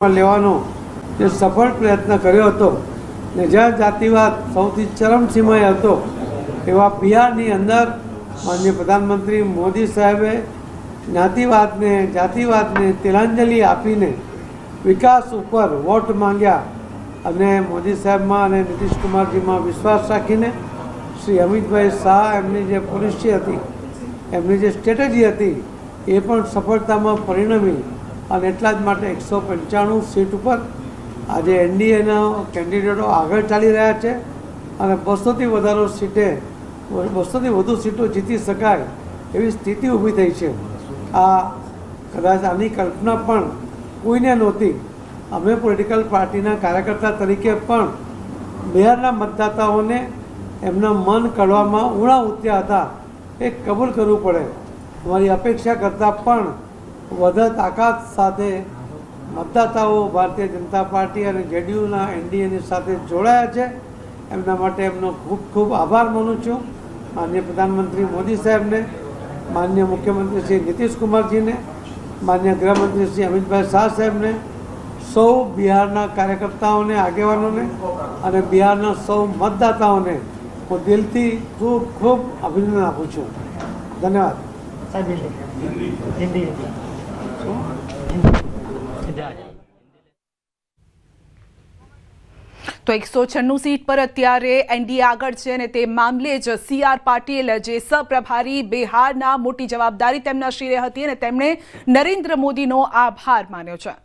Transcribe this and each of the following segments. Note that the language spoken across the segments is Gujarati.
લેવાનો જે સફળ પ્રયત્ન કર્યો હતો ને જ્યાં જાતિવાદ સૌથી ચરમસીમાએ હતો એવા બિહારની અંદર માનનીય પ્રધાનમંત્રી મોદી સાહેબે જ્ઞાતિવાદને જાતિવાદને તિલાંજલિ આપીને વિકાસ ઉપર વોટ માંગ્યા અને મોદી સાહેબમાં અને નીતિશ કુમારજીમાં વિશ્વાસ રાખીને શ્રી અમિતભાઈ શાહ એમની જે પોલિસી હતી એમની જે સ્ટ્રેટેજી હતી એ પણ સફળતામાં પરિણમી અને એટલા જ માટે 195 સીટ ઉપર આજે એનડીએના કેન્ડિડેટો આગળ ચાલી રહ્યા છે અને 200થી વધુ સીટો જીતી શકાય એવી સ્થિતિ ઊભી થઈ છે। આ કદાચ આની કલ્પના પણ કોઈને નહોતી। અમે પોલિટિકલ પાર્ટીના કાર્યકર્તા તરીકે પણ બિહારના મતદાતાઓને એમના મન કાઢવામાં ઉણા ઉતર્યા હતા એ કબૂલ કરવું પડે। અમારી અપેક્ષા કરતાં પણ વધારે તાકાત સાથે મતદાતાઓ ભારતીય જનતા પાર્ટી અને જેડીયુના એનડીએની સાથે જોડાયા છે। એમના માટે એમનો ખૂબ ખૂબ આભાર માનું છું। માનનીય પ્રધાનમંત્રી મોદી સાહેબને, માનનીય મુખ્યમંત્રી શ્રી નીતિશ કુમારજીને, માનનીય ગૃહમંત્રી શ્રી અમિતભાઈ શાહ સાહેબને, સૌ બિહારના કાર્યકર્તાઓને, આગેવાનોને અને બિહારના સૌ મતદાતાઓને હું દિલથી ખૂબ ખૂબ અભિનંદન આપું છું। ધન્યવાદ। તો 196 સીટ પર અત્યારે એનડીએ આગળ છે અને તે મામલે જ CR પાટીલ જે સહપ્રભારી બિહારના મોટી જવાબદારી તેમના શિરે હતી અને તેમણે નરેન્દ્ર મોદીનો આભાર માન્યો છે।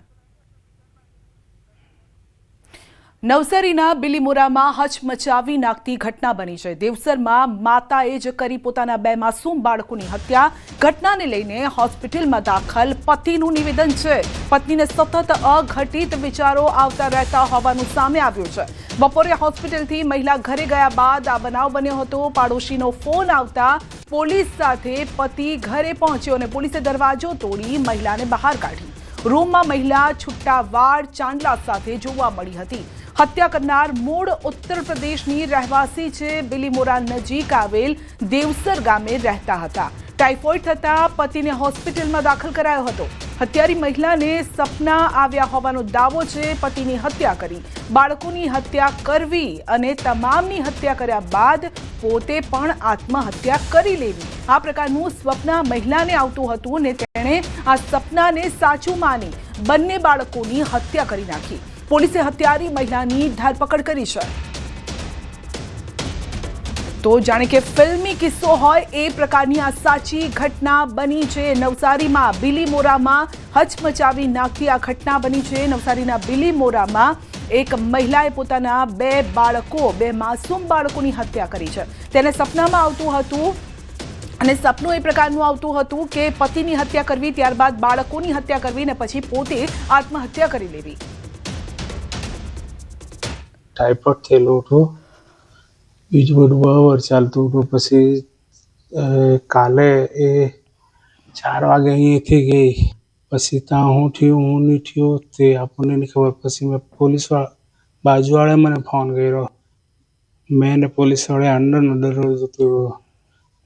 નવસારીના બિલીમોરામાં હચમચાવી નાખતી ઘટના બની છે। દેવસરમાં માતાએ જ કરી પોતાના 2 માસૂમ બાળકોની હત્યા। ઘટનાને લઈને હોસ્પિટલમાં દાખલ પતિનું નિવેદન છે। પત્નીને સતત અઘટિત વિચારો આવતા રહેતા હોવાનું સામે આવ્યું છે। બપોરે હોસ્પિટલથી મહિલા ઘરે ગયા બાદ આ બનાવ બન્યો હતો। પાડોશીનો ફોન આવતા પોલીસ સાથે પતિ ઘરે પહોંચ્યો અને પોલીસે દરવાજો તોડી મહિલાને બહાર કાઢી। રૂમમાં મહિલા છૂટા વાળ ચાંદલા સાથે જોવા મળી હતી। હત્યા કરનાર મૂળ ઉત્તર પ્રદેશની રહેવાસી છે। બિલીમોરા નજીક આવેલ દેવસર ગામે રહેતા હતા। ટાઇફોઇડ થતા પતિને હોસ્પિટલમાં દાખલ કરાયો હતો। હત્યારી મહિલાને સપના આવ્યા હોવાનો દાવો છે। પતિની હત્યા કરી, બાળકોની હત્યા કરવી અને તમામની હત્યા કર્યા બાદ પોતે પણ આત્મહત્યા કરી લેવી, આ પ્રકારનું સ્વપ્ન મહિલાને આવતું હતું ને તેણે આ સપનાને સાચું માની બંને બાળકોની હત્યા કરી નાખી। પોલીસે હત્યારી મહિલાની ધરપકડ કરી છે। તો જાણે કે ફિલ્મી કિસ્સો હોય એ પ્રકારની આ સાચી ઘટના બની છે। નવસારીમાં બિલીમોરામાં હચમચાવી નાખતી આ ઘટના બની છે। નવસારીના બિલીમોરામાં એક મહિલાએ પોતાના 2 માસૂમ બાળકોની હત્યા કરી છે। તેને સપનામાં આવતું હતું અને સપનું એ પ્રકારનું આવતું હતું કે પતિની હત્યા કરવી, ત્યારબાદ બાળકોની હત્યા કરવી અને પછી પોતે આત્મહત્યા કરી લેવી। ટાઇફોઇડ થયેલું હતું, બીજું બધું બરાબર ચાલતું હતું। પછી કાલે એ 4 વાગે અહીંયાથી ગઈ, પછી ત્યાં હું થયું હું નહીં થયું તે આપણને નહીં ખબર। પછી મેં બાજુવાળાએ મને ફોન કર્યો। મેં ને પોલીસવાળાએ અંદરનો દરવાજો તોડ્યો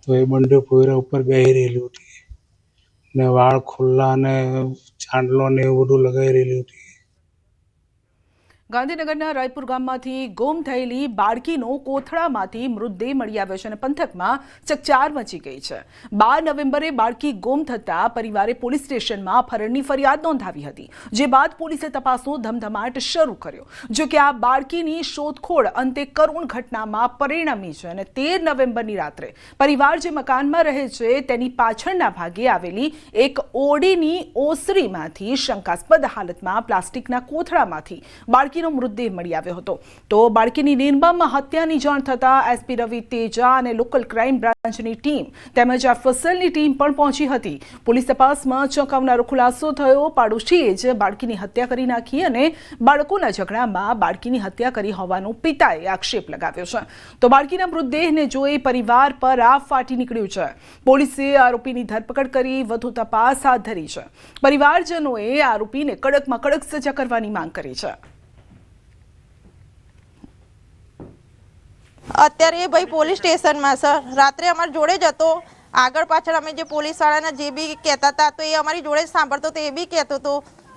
તો એ બંને પોયરા ઉપર બેસી રહેલી હતી ને વાળ ખુલ્લા ને ચાંદલો ને એવું બધું લગાવી રહેલી હતી। ગાંધીનગરના રાયપુર ગામમાંથી ગુમ થયેલી બાળકીનો કોથળામાંથી મૃતદેહ મળી આવ્યો છે અને પંથકમાં ચકચાર મચી ગઈ છે। 12 નવેમ્બરે બાળકી ગુમ થતા પરિવારે પોલીસ સ્ટેશનમાં અપહરણની ફરિયાદ નોંધાવી હતી, જે બાદ પોલીસે તપાસનો ધમધમાટ શરૂ કર્યો। જો કે આ બાળકીની શોધખોળ અંતે કરુણ ઘટનામાં પરિણમી છે અને 13 નવેમ્બરની રાત્રે પરિવાર જે મકાનમાં રહે છે તેની પાછળના ભાગે આવેલી એક ઓરડીની ઓસરીમાંથી શંકાસ્પદ હાલતમાં પ્લાસ્ટિકના કોથળામાંથી બાળકી મૃતદેહ મળી આવ્યો હતો। તો બાળકીની નિર્મમ હત્યાની જાણ થતા એસપી રવિ તેજા અને લોકલ ક્રાઇમ બ્રાન્ચની ટીમ તેમજ એફએસએલની ટીમ પણ પહોંચી હતી। પોલીસ તપાસમાં ચોંકાવનારો ખુલાસો થયો। પાડોશીએ જ બાળકીની હત્યા કરી નાખી અને બાળકોના ઝઘડામાં બાળકીની હત્યા કરી હોવાનો પિતાએ આક્ષેપ લગાવ્યો છે। તો બાળકીના મૃતદેહને જોઈ પરિવાર પર આફ ફાટી નીકળ્યું છે। પોલીસે આરોપીની ધરપકડ કરી વધુ તપાસ હાથ ધરી છે। પરિવારજનોએ આરોપીને કડકમાં કડક સજા કરવાની માંગ કરી છે। અત્યારે ભાઈ પોલીસ સ્ટેશનમાં સર રાત્રે અમારી જોડે જ હતો। આગળ પાછળ અમે જે પોલીસવાળાના જે બી કહેતા હતા તો એ અમારી જોડે જ સાંભળતો તો એ બી કહેતો હતો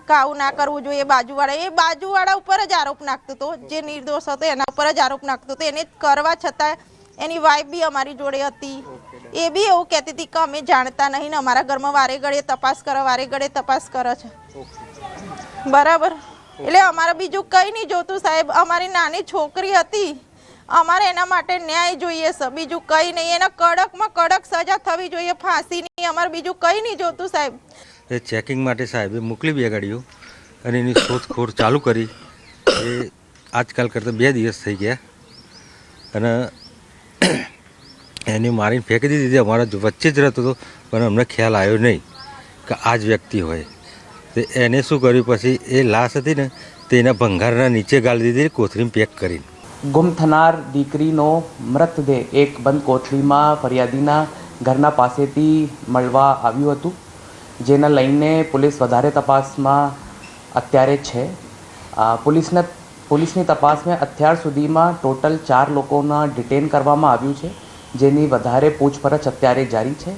કે આવું ના કરવું જોઈએ. બાજુવાળા ઉપર જ આરોપ નાખતો હતો, જે નિર્દોષ હતો એના ઉપર જ આરોપ નાખતો હતો. એને કરવા છતાં એની વાઈફ બી અમારી જોડે હતી. એ બી એવું કહેતી હતી કે અમે જાણતા નહીં ને અમારા ઘરમાં વારે ઘડીએ તપાસ કરે છે. બરાબર. એટલે અમારે બીજું કંઈ નહીં જોતું સાહેબ. અમારી નાની છોકરી હતી, અમારે એના માટે ન્યાય જોઈએ છે, બીજું કંઈ નહીં. એના કડકમાં કડક સજા થવી જોઈએ, ફાંસીની. અમારે બીજું કંઈ નહીં જોતું સાહેબ. એ ચેકિંગ માટે સાહેબે મોકલી 2 ગાડીઓ અને એની શોધખોળ ચાલુ કરી. એ આજકાલ કરતાં 2 દિવસ થઈ ગયા અને એને મારીને ફેંકી દીધી. અમારા વચ્ચે જ રહેતો હતો પણ અમને ખ્યાલ આવ્યો નહીં કે આ જ વ્યક્તિ હોય. તો એને શું કર્યું, પછી એ લાશ હતી ને તે એના ભંગારના નીચે ગાળી દીધી, કોથળીમાં પેક કરીને. ગુમ થનાર દીકરીનો મૃતદેહ એક બંધ કોથળીમાં ફરિયાદીના ઘરના પાસેથી મળવા આવ્યું હતું, જેને લઈને પોલીસ વધારે તપાસમાં અત્યારે છે. પોલીસની તપાસમાં અત્યાર સુધીમાં ટોટલ 4 લોકોના ડિટેન કરવામાં આવ્યું છે, જેની વધારે પૂછપરછ અત્યારે જારી છે.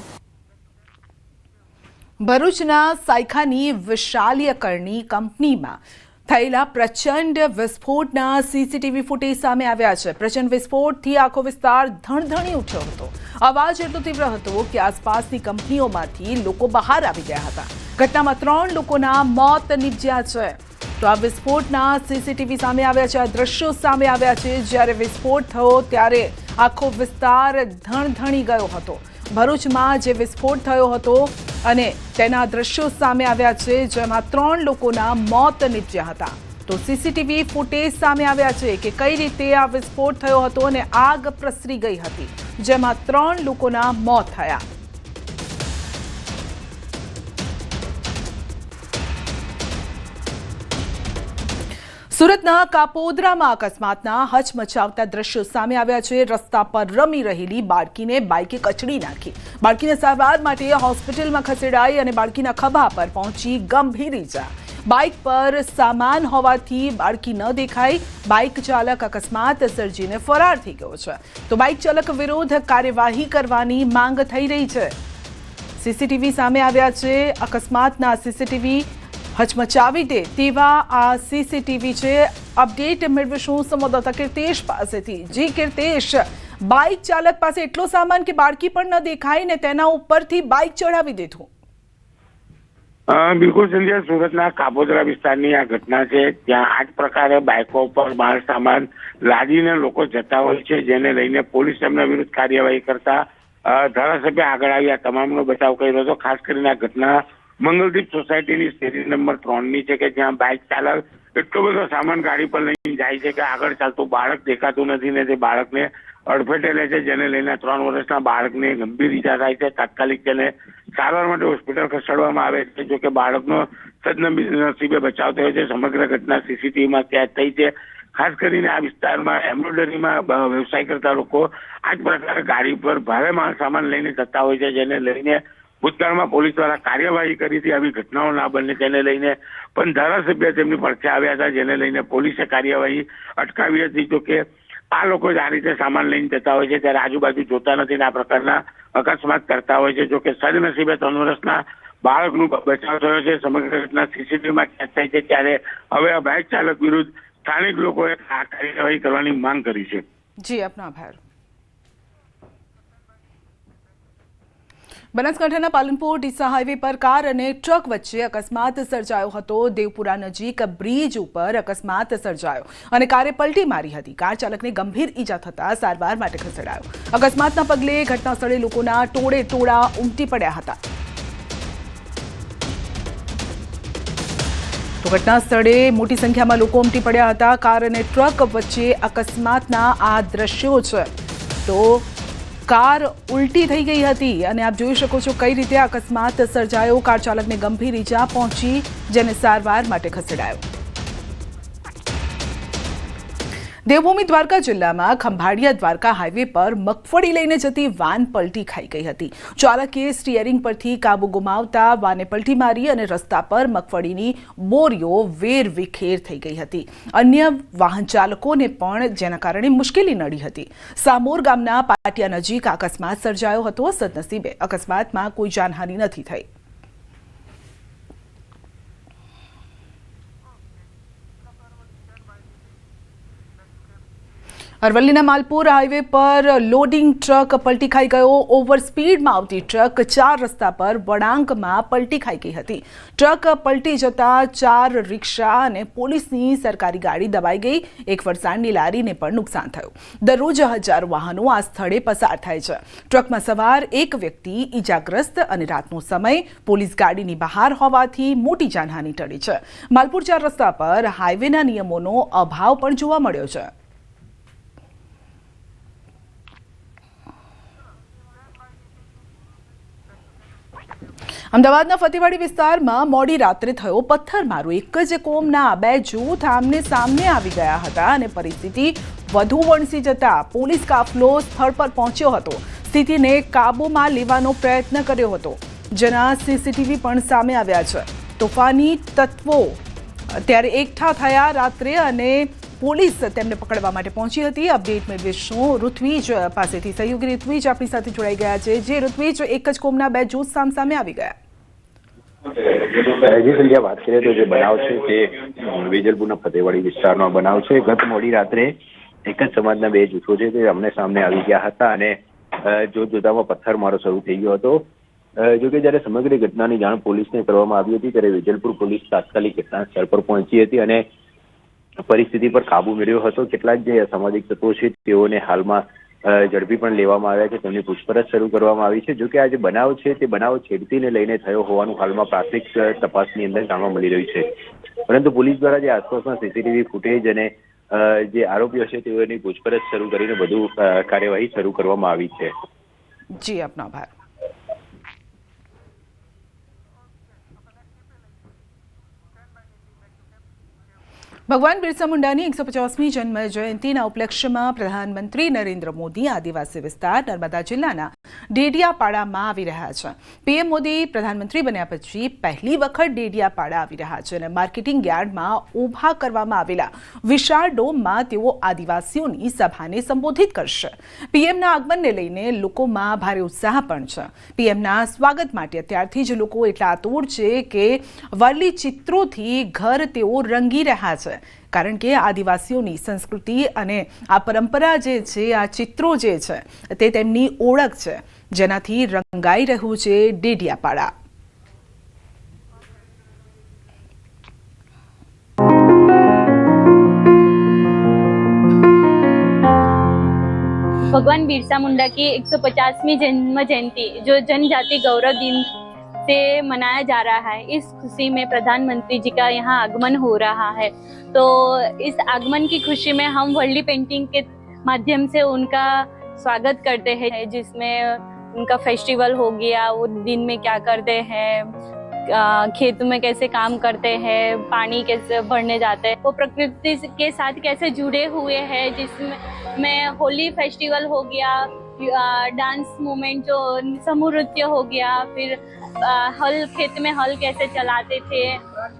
ભરૂચના સાયખાની વિશાલ્યકરની કંપનીમાં થયેલા પ્રચંડ વિસ્ફોટના સીસીટીવી ફૂટેજ સામે આવ્યા છે. પ્રચંડ વિસ્ફોટથી આખો વિસ્તાર ધણધણી ઉઠ્યો હતો. અવાજ એટલો તીવ્ર હતો કે આસપાસની કંપનીઓમાંથી લોકો બહાર આવી ગયા હતા. ઘટનામાં 3 લોકોના મોત નીપજ્યા છે. તો આ વિસ્ફોટના સીસીટીવી સામે આવ્યા છે, આ દ્રશ્યો સામે આવ્યા છે. જ્યારે વિસ્ફોટ થયો ત્યારે આખો વિસ્તાર ધણધણી ગયો હતો. ભરૂચમાં જે વિસ્ફોટ થયો હતો અને તેના દ્રશ્યો સામે આવ્યા છે, જેમાં 3 લોકોના મોત નીપજ્યા હતા. તો સીસીટીવી ફૂટેજ સામે આવ્યા છે કે કઈ રીતે આ વિસ્ફોટ થયો હતો અને આગ પ્રસરી ગઈ હતી, જેમાં 3 લોકોના મોત થયા. સુરતના કાપોદ્રામાં અકસ્માતના હચમચાવતા દ્રશ્યો સામે આવ્યા છે. રસ્તા પર રમી રહેલી બાળકીને બાઇકે કચડી નાખી. બાળકીને સારવાર માટે હોસ્પિટલમાં ખસેડાઈ અને બાળકીના ખભા પર પહોંચી ગંભીર ઈજા. બાઇક પર સામાન હોવાથી બાળકી ન દેખાઈ. બાઇક ચાલક અકસ્માત સર્જીને ફરાર થઈ ગયો છે. તો બાઇક ચાલક વિરુદ્ધ કાર્યવાહી કરવાની માંગ થઈ રહી છે. સીસીટીવી સામે આવ્યા છે. અકસ્માતના સીસીટીવી હચમચાવી દે તેવા આ સીસીટીવી છે. અપડેટ મેળવીશું સંવાદદાતા કીર્તેશ પાસેથી. જી કીર્તેશ, બાઇક ચાલક પાસે એટલો સામાન કે બાળકી પણ ન દેખાય ને તેના ઉપરથી બાઇક ચડાવી દીધું. બિલકુલ સંજય, સુરતના કાપોદ્રા વિસ્તારની આ ઘટના છે. ત્યાં આ જ પ્રકારે બાઇકો પર માલ સામાન લાદીને લોકો જતા હોય છે, જેને લઈને પોલીસ તેમના વિરુદ્ધ કાર્યવાહી કરતા ધારાસભ્ય આગળ આવ્યા, તમામનો બચાવ કર્યો હતો. ખાસ કરીને આ ઘટના મંગલદીપ સોસાયટીની શેરી નંબર 3ની છે કે જ્યાં બાઇક ચાલક એટલો બધો સામાન ગાડી પર લઈને જાય છે કે આગળ ચાલતું બાળક દેખાતું નથી ને તે બાળકને અડફેટે લે છે, જેને લઈને 3 વર્ષના બાળકને ગંભીર ઈજા થાય છે. તાત્કાલિક તેને સારવાર માટે હોસ્પિટલ ખસેડવામાં આવે છે. જો કે બાળકનો સદનસીબે બચાવ થયો છે. સમગ્ર ઘટના સીસીટીવીમાં કેદ થઈ છે. ખાસ કરીને આ વિસ્તારમાં એમ્બ્રોઇડરીમાં વ્યવસાય કરતા લોકો આ જ પ્રકારે ગાડી પર ભારે માલ સામાન લઈને જતા હોય છે, જેને લઈને ભૂતકાળમાં પોલીસ દ્વારા કાર્યવાહી કરી હતી. આવી ઘટનાઓ ના બને તેને લઈને પણ ધારાસભ્ય તેમની પડખે આવ્યા હતા, જેને લઈને પોલીસે કાર્યવાહી અટકાવી હતી. જો કે આ લોકો જ આ રીતે સામાન લઈને જતા હોય છે ત્યારે આજુબાજુ જોતા નથી ને આ પ્રકારના અકસ્માત કરતા હોય છે. જો કે સદનસીબે 3 વર્ષના બાળકનું બચાવ થયો છે. સમગ્ર ઘટના સીસીટીવીમાં કેદ થઈ છે. ત્યારે હવે આ બાઇક ચાલક વિરુદ્ધ સ્થાનિક લોકોએ આ કાર્યવાહી કરવાની માંગ કરી છે. જી, આપનો આભાર. બનાસકાંઠાના પાલનપુર ડીસા હાઈવે પર કાર અને ટ્રક વચ્ચે અકસ્માત સર્જાયો હતો. દેવપુરા નજીક બ્રિજ ઉપર અકસ્માત સર્જાયો અને કારે પલટી મારી હતી. કાર ચાલકને ગંભીર ઈજા થતા સારવાર માટે ખસેડાયો. અકસ્માતના પગલે ઘટના સ્થળે લોકોના ટોળા ઉમટી પડ્યા હતા. તો ઘટના સ્થળે મોટી સંખ્યામાં લોકો ઉમટી પડ્યા હતા. કાર અને ટ્રક વચ્ચે અકસ્માતના આ દ્રશ્યો છે. તો કાર ઉલટી થઈ ગઈ હતી અને આપ જોઈ શકો છો કઈ રીતે અકસ્માત સર્જાયો. કાર ચાલકને ગંભીર ઈજા પહોંચી, જેને સારવાર માટે ખસેડાયો. દેવભૂમિ દ્વારકા જિલ્લામાં ખંભાળિયા દ્વારકા હાઈવે પર મગફળી લઈને જતી વાન પલટી ખાઈ ગઈ હતી. ચાલકે સ્ટીયરિંગ પરથી કાબુ ગુમાવતા વાને પલટી મારી અને રસ્તા પર મગફળીની બોરીઓ વેરવિખેર થઈ ગઈ હતી. અન્ય વાહન ચાલકોને પણ જેના કારણે મુશ્કેલી નડી હતી. સામોર ગામના પાટિયા નજીક અકસ્માત સર્જાયો હતો. સદનસીબે અકસ્માતમાં કોઈ જાનહાનિ નથી થઈ. અરવલ્લીના માલપુર હાઈવે પર લોડિંગ ટ્રક પલટી ખાઈ ગયો. ઓવર સ્પીડમાં આવતી ટ્રક 4 રસ્તા પર વળાંકમાં પલટી ખાઈ ગઈ હતી. ટ્રક પલટી જતા 4 રિક્ષા અને પોલીસની સરકારી ગાડી દબાઈ ગઈ. એક ફરસાણની લારીને પણ નુકસાન થયું. દરરોજ હજારો વાહનો આ સ્થળે પસાર થાય છે. ટ્રકમાં સવાર એક વ્યક્તિ ઈજાગ્રસ્ત અને રાતનો સમય પોલીસ ગાડીની બહાર હોવાથી મોટી જાનહાનિ ટળી છે. માલપુર 4 રસ્તા પર હાઈવેના નિયમોનો અભાવ પણ જોવા મળ્યો છે. અમદાવાદના ફતેવાડી વિસ્તારમાં મોડી રાત્રે થયો પથ્થરમારો. એક જ કોમના 2 જૂથ આમને સામને આવી ગયા હતા અને પરિસ્થિતિ વધુ વણસી જતા પોલીસ કાફલો સ્થળ પર પહોંચ્યો હતો. સ્થિતિને કાબૂમાં લેવાનો પ્રયત્ન કર્યો હતો, જેના સીસીટીવી પણ સામે આવ્યા છે. તોફાની તત્વો ત્યારે એકઠા થયા રાત્રે અને પોલીસ તેમને પકડવા માટે પહોંચી હતી. અપડેટ મેળવીશું ઋત્વિજ પાસેથી. સહયોગી ઋત્વિજ આપણી સાથે જોડાઈ ગયા છે. જે ઋત્વિજ, એક જ કોમના 2 જૂથ સામે આવી ગયા. જી સંધ્યા, વાત કરીએ તો જે બનાવ છે તે વેજલપુરના ફતેવાડી વિસ્તારનો બનાવ છે. ગત મોડી રાત્રે એક જ સમાજના 2 જૂથો છે તે આમને સામને આવી ગયા હતા અને જોતજોતામાં પથ્થરમારો શરૂ થઈ ગયો હતો. જોકે જ્યારે સમગ્ર ઘટનાની જાણ પોલીસને કરવામાં આવી હતી ત્યારે વેજલપુર પોલીસ તાત્કાલિક ઘટના સ્થળ પર પહોંચી હતી અને પરિસ્થિતિ પર કાબુ મેળવ્યો હતો. કેટલાક જે અસામાજિક તત્વો છે તેઓને હાલમાં ઝડપી પણ લેવામાં આવ્યા છે. તેમની પૂછપરછ શરૂ કરવામાં આવી છે. જોકે આ જે બનાવ છે તે બનાવ છેડતીને લઈને થયો હોવાનું હાલમાં પ્રાથમિક તપાસની અંદર જાણવા મળી રહ્યું છે. પરંતુ પોલીસ દ્વારા જે આસપાસના સીસીટીવી ફૂટેજ અને જે આરોપીઓ છે તેઓની પૂછપરછ શરૂ કરીને વધુ કાર્યવાહી શરૂ કરવામાં આવી છે. જી, આપનો આભાર. ભગવાન બિરસા મુંડાની 150મી જન્મ જયંતિના ઉપલક્ષ્યમાં પ્રધાનમંત્રી નરેન્દ્ર મોદી આદિવાસી વિસ્તાર નર્મદા જિલ્લાના ડેડિયાપાડામાં આવી રહ્યા છે. પીએમ મોદી પ્રધાનમંત્રી બન્યા પછી પહેલી વખત ડેડિયાપાડા આવી રહ્યા છે અને માર્કેટિંગ યાર્ડમાં ઊભા કરવામાં આવેલા વિશાળ ડોમમાં તેઓ આદિવાસીઓની સભાને સંબોધિત કરશે. પીએમના આગમનને લઈને લોકોમાં ભારે ઉત્સાહ પણ છે. પીએમના સ્વાગત માટે અત્યારથી જ લોકો એટલા આતુર છે કે વર્લી ચિત્રોથી ઘર તેઓ રંગી રહ્યા છે. કારણ કે આદિવાસીઓની સંસ્કૃતિ અને આ પરંપરા જે છે, આ ચિત્રો જે છે તે તેમની ઓળખ છે, જેનાથી રંગાઈ રહ્યું છે ડેડિયાપાડા. भगवान बिरसा मुंडा की 150वीं जन्म जयंती जो जनजाति गौरव दिन से मनाया जा रहा है, इस खुशी में प्रधानमंत्री जी का यहाँ आगमन हो रहा है. तो इस आगमन की खुशी में हम वर्ली पेंटिंग के माध्यम से उनका स्वागत करते हैं, जिसमें उनका फेस्टिवल हो गया, वो दिन में क्या करते हैं, खेत में कैसे काम करते हैं, पानी कैसे भरने जाते हैं, वो प्रकृति के साथ कैसे जुड़े हुए हैं, जिसमें होली फेस्टिवल हो गया, डांस मूवमेंट जो समूह नृत्य हो गया, फिर हल खेत में हल कैसे चलाते थे,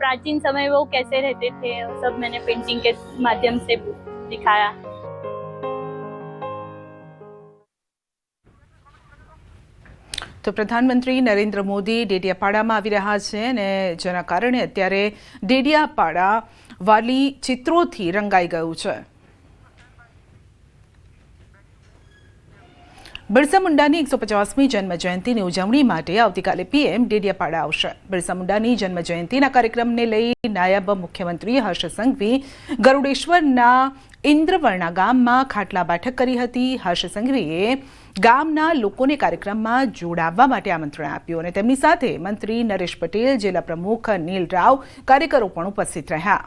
प्राचीन समय वो कैसे रहते थे, सब मैंने पेंटिंग के माध्यम से दिखाया. તો પ્રધાનમંત્રી નરેન્દ્ર મોદી ડેડિયાપાડામાં આવી રહ્યા છે અને જેના કારણે અત્યારે ડેડિયાપાડા વાલી ચિત્રોથી રંગાઈ ગયું છે. બિરસા મુંડાની 150મી જન્મ જયંતિની ઉજવણી માટે આવતીકાલે પીએમ ડેડિયાપાડા આવશે. બિરસા મુંડાની જન્મ જયંતિના કાર્યક્રમને લઈ નાયબ મુખ્યમંત્રી હર્ષ સંઘવી ગરુડેશ્વરના ઇન્દ્રવર્ણા ગામમાં ખાટલા બેઠક કરી હતી. હર્ષ સંઘવીએ ગામના લોકોને કાર્યક્રમમાં જોડાવવા માટે આમંત્રણ આપ્યું અને તેમની સાથે મંત્રી નરેશ પટેલ, જિલ્લા પ્રમુખ નીલ રાવ, કાર્યકરો પણ ઉપસ્થિત રહ્યા.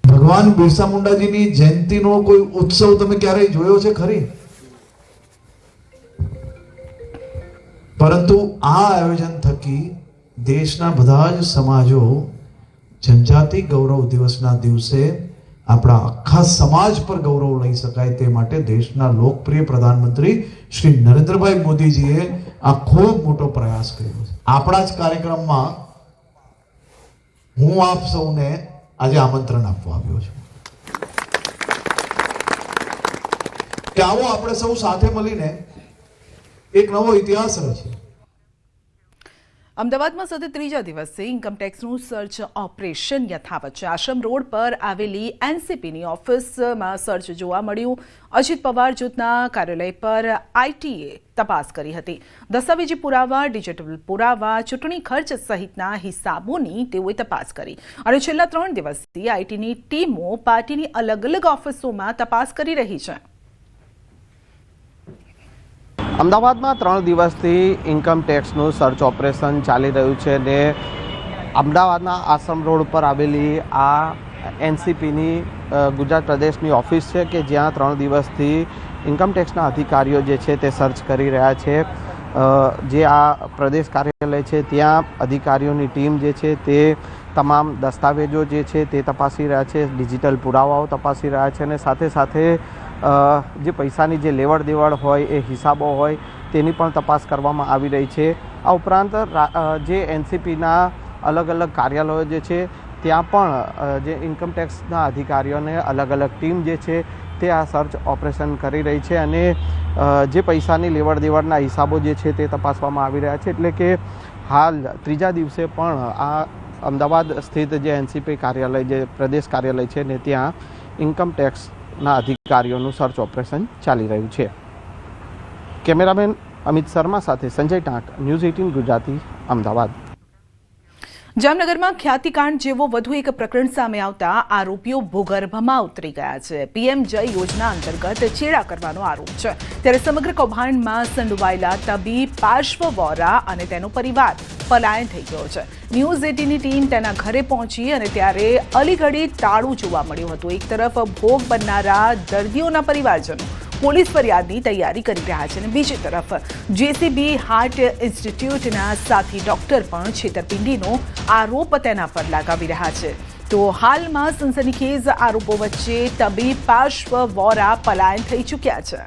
ભગવાન બિરસા મુંડાજીની જયંતિનો કોઈ ઉત્સવ તમે ક્યારેય જોયો છે ખરી? પરંતુ આ આયોજન થકી દેશના બધા જ સમાજો જનજાતિ ગૌરવ દિવસના દિવસે આપણા આખા સમાજ પર ગૌરવ લઈ શકાય તે માટે દેશના લોકપ્રિય પ્રધાનમંત્રી શ્રી નરેન્દ્રભાઈ મોદીજીએ આ ખૂબ મોટો પ્રયાસ કર્યો છે. આપણા જ કાર્યક્રમમાં હું આપ સૌને આજે આમંત્રણ આપવા આવ્યો છું કે આવો આપણે સૌ સાથે મળીને એક નવો ઇતિહાસ રચીએ. અમદાવાદમાં સતત ત્રીજા દિવસે ઇન્કમટેક્સનું સર્ચ ઓપરેશન યથાવત છે. આશ્રમ રોડ પર આવેલી એનસીપીની ઓફિસમાં સર્ચ જોવા મળ્યું. અજીત પવાર જૂથના કાર્યાલય પર આઈટીએ તપાસ કરી હતી. દસ્તાવેજી પુરાવા, ડિજિટલ પુરાવા, ચૂંટણી ખર્ચ સહિતના હિસાબોની તેઓએ તપાસ કરી અને છેલ્લા 3 દિવસથી આઈટીની ટીમો પાર્ટીની અલગ અલગ ઓફિસોમાં તપાસ કરી રહી છે. અમદાવાદમાં 3 દિવસથી ઇન્કમટેક્સનું સર્ચ ઓપરેશન ચાલી રહ્યું છે અને અમદાવાદના આશ્રમ રોડ પર આવેલી આ એનસીપીની ગુજરાત પ્રદેશની ઓફિસ છે કે જ્યાં 3 દિવસથી ઇન્કમટેક્સના અધિકારીઓ જે છે તે સર્ચ કરી રહ્યા છે. જે આ પ્રદેશ કાર્યાલય છે ત્યાં અધિકારીઓની ટીમ જે છે તે તમામ દસ્તાવેજો જે છે તે તપાસી રહ્યા છે, ડિજિટલ પુરાવાઓ તપાસી રહ્યા છે અને સાથે સાથે જે પૈસાની જે લેવડ દેવડ હોય એ હિસાબો હોય તેની પણ તપાસ કરવામાં આવી રહી છે. આ ઉપરાંત જે એનસીપીના અલગ અલગ કાર્યાલયો જે છે ત્યાં પણ જે ઇન્કમટેક્સના અધિકારીઓને અલગ અલગ ટીમ જે છે તે આ સર્ચ ઓપરેશન કરી રહી છે અને જે પૈસાની લેવડ દેવડના હિસાબો જે છે તે તપાસવામાં આવી રહ્યા છે. એટલે કે હાલ ત્રીજા દિવસે પણ આ અમદાવાદ સ્થિત જે એનસીપી કાર્યાલય, જે પ્રદેશ કાર્યાલય છે ને ત્યાં ઇન્કમટેક્સના અધિકારીઓનું સર્ચ ઓપરેશન ચાલી રહ્યું છે. કેમેરામેન અમિત શર્મા સાથે સંજય ટાંક, ન્યૂઝ 18 ગુજરાતી, અમદાવાદ. જામનગરમાં ખ્યાતિકાંડ જેવો વધુ એક પ્રકરણ સામે આવતા આરોપીઓ ભૂગર્ભમાં ઉતરી ગયા છે. પીએમ જય યોજના અંતર્ગત ચેડા કરવાનો આરોપ છે. ત્યારે સમગ્ર કૌભાંડમાં સંડોવાયેલા તબીબ પાર્શ્વ વોરા અને તેનો પરિવાર પલાયન થઈ ગયો છે. ન્યૂઝ 18ની ટીમ તેના ઘરે પહોંચી અને ત્યારે અલીગઢી તાળું જોવા મળ્યું હતું. એક તરફ ભોગ બનનારા દર્દીઓના પરિવારજનો પોલીસ ફરિયાદની તૈયારી કરી રહ્યા છે અને બીજી તરફ જેસીબી હાર્ટ ઇન્સ્ટિટ્યૂટના સાથી ડોક્ટર પણ છેતરપિંડીનો આરોપ તેના પર લગાવી રહ્યા છે. તો હાલમાં સનસનીખેજ આરોપો વચ્ચે તબીબ પાર્શ્વ વોરા પલાયન થઈ ચૂક્યા છે.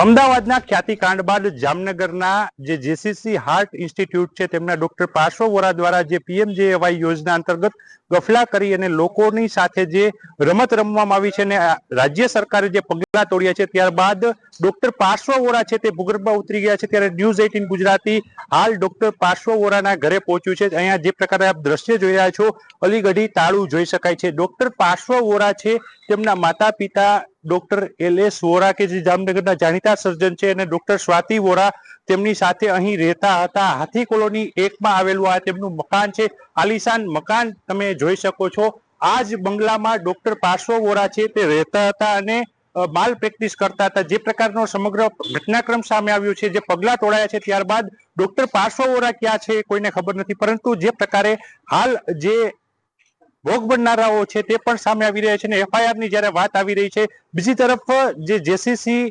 અમદાવાદના ખ્યાતિકાંડ બાદ જામનગરના જે જેસીસી હાર્ટ ઇન્સ્ટિટ્યૂટ છે તેમના ડોક્ટર પાર્શ્વ વોરા દ્વારા જે પીએમજેએવાય યોજના અંતર્ગત ગફલા કરી અને લોકોની સાથે જે રમત રમવામાં આવી છે અને રાજ્ય સરકારે જે પગલાં તોડ્યા છે ત્યારબાદ ડોક્ટર પાર્શ્વ વોરા છે તે ભૂગર્ભમાં ઉતરી ગયા છે. ત્યારે ન્યૂઝ 18 ગુજરાતી હાલ ડોક્ટર પાર્શ્વ વોરાના ઘરે પહોંચ્યું છે. અહીંયા જે પ્રકારે આપ દ્રશ્ય જોઈ રહ્યા છો, અલીગઢી તાળું જોઈ શકાય છે. ડોક્ટર પાર્શ્વ વોરા છે તેમના માતા પિતા ડોક્ટર LS વોરા કે જે જામનગરના જાણીતા સર્જન છે અને ડોક્ટર સ્વાતિ વોરા તેમની સાથે અહીં રહેતા હતા. હાથી કોલોની 1માં આવેલું આ તેમનું મકાન છે. આલિશાન મકાન તમે જોઈ શકો છો. આ જ બંગલામાં ડોક્ટર પાર્શ્વ વોરા છે તે રહેતા હતા અને માલ પ્રેક્ટિસ કરતા હતા. જે પ્રકારનો સમગ્ર ઘટનાક્રમ સામે આવ્યો છે, જે પગલાં તોડાયા છે ત્યારબાદ ડોક્ટર પાર્શ્વ વોરા ક્યાં છે કોઈને ખબર નથી. પરંતુ જે પ્રકારે હાલ જે ભોગ બનનારાઓ છે તે પણ સામે આવી રહ્યા છે અને FIR ની જ્યારે વાત આવી રહી છે, બીજી તરફ જે જેસીસી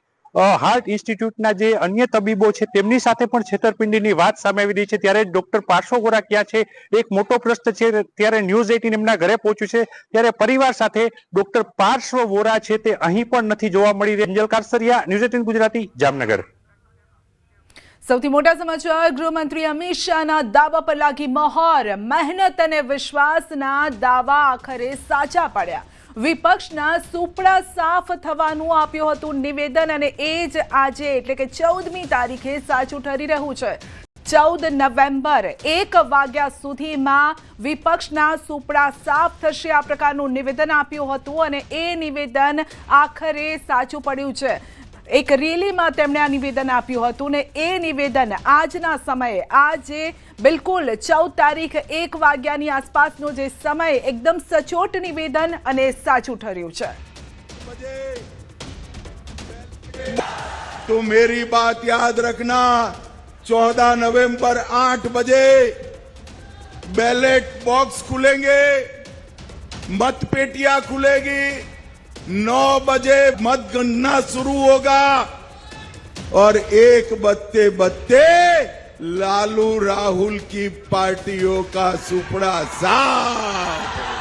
હાર્ટ ઇન્સ્ટિટ્યૂટના જે અન્ય તબીબો છે તેમની સાથે પણ છેતરપિંડીની વાત સામે આવી રહી છે. ત્યારે ડોક્ટર પાર્શ્વ વોરા ક્યાં છે એક મોટો પ્રશ્ન છે. ત્યારે ન્યૂઝ 18 એમના ઘરે પહોંચ્યું છે. ત્યારે પરિવાર સાથે ડોક્ટર પાર્શ્વ વોરા છે તે અહીં પણ નથી જોવા મળી રહી. અંજલ કારસરિયા, ન્યૂઝ 18 ગુજરાતી, જામનગર. સૌથી મોટા સમાચાર, ગૃહમંત્રી અમિત શાહના દાવા પર લાગી મહોર. મહેનત અને વિશ્વાસના દાવા આખરે સાચા પડ્યા. વિપક્ષના સુપડા સાફ થવાનું આપ્યું હતું નિવેદન અને એ જ આજે એટલે કે 14મી તારીખે સાચું ઠરી રહ્યું છે. 14 નવેમ્બર 1 વાગ્યા સુધીમાં વિપક્ષના સુપડા સાફ થશે આ પ્રકારનું નિવેદન આપ્યું હતું અને એ નિવેદન આખરે સાચું પડ્યું છે. એક રેલીમાં તેમણે આ નિવેદન આપ્યું હતું ને એ નિવેદન આજના સમયે આજે બિલકુલ 14 તારીખ 1 વાગ્યાની આસપાસનો જે સમય એકદમ સચોટ નિવેદન અને સાચું ઠર્યું છે. तो मेरी बात याद रखना, 14 नवंबर 8 बजे बैलेट बॉक्स खुलेंगे, मतपेटियां खुलेगी, 9 बजे मतगणना शुरू होगा और 1 बजते बजते लालू राहुल की पार्टियों का सुपड़ा साफ.